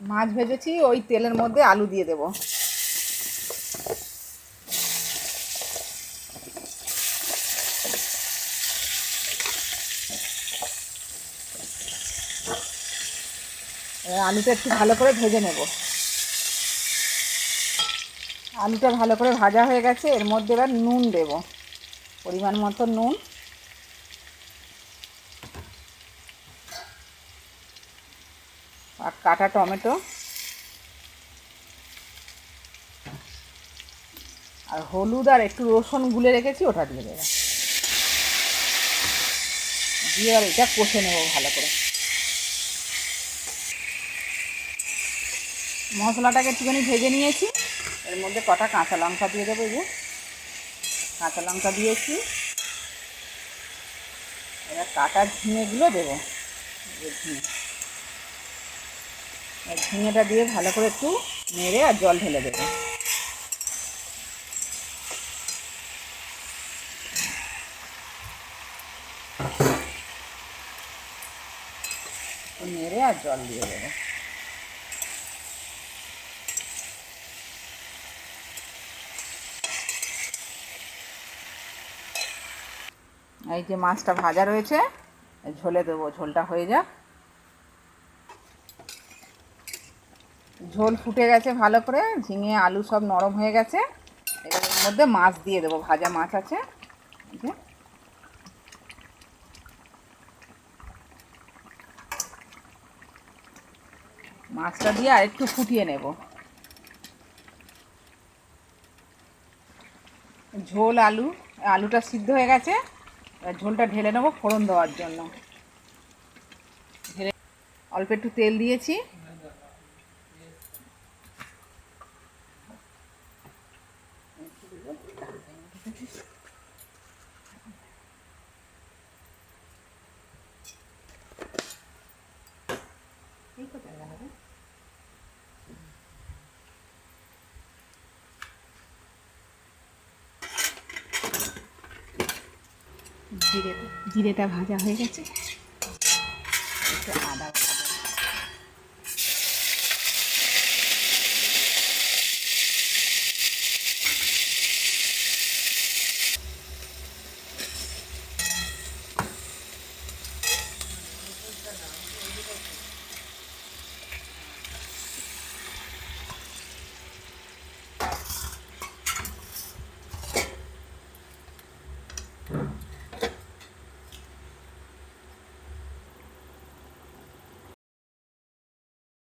মাছ ভেজেছি, ওই তেলের মধ্যে আলু দিয়ে দেব। আলুটা একটু ভালো করে ভেজে নেব। আলুটা ভালো করে ভাজা হয়ে গেছে, এর মধ্যে এবার নুন দেব, পরিমাণ মতো নুন। আর কাটা টমেটো আর হলুদ আর একটু রসুন গুলে রেখেছি, ওটা দিয়ে দেবো। দিয়ে আর এটা কষে নেব ভালো করে। মশলাটাকে একটুখানি ভেজে নিয়েছি, এর মধ্যে কটা কাঁচা লঙ্কা দিয়ে দেবো। এই যে কাঁচা লঙ্কা দিয়েছি, এবার কাটা ঝিঙেগুলো দেবো। ঝিঙেটা দিয়ে ভালো করে একটু নেড়ে আর জল ঢেলে দেবো। নেড়ে আর জল দিয়ে দেবো। এই যে মাছটা ভাজা রয়েছে, ঝোলে দেবো। ঝোলটা হয়ে যাক। ঝোল ফুটে গেছে ভালো করে, ঝিঙে আলু সব নরম হয়ে গেছে। এবার এর মধ্যে মাছ দিয়ে দেবো, ভাজা মাছ আছে। এই যে মাছটা দিয়ে আর একটু ফুটিয়ে নেব। ঝোল আলুটা সিদ্ধ হয়ে গেছে, এবার ঝোলটা ঢেলে নেবো ফোড়ন দেওয়ার জন্য। ঢেলে অল্প একটু তেল দিয়েছি। জিরেটা ভাজা হয়ে গেছে, একটু আদা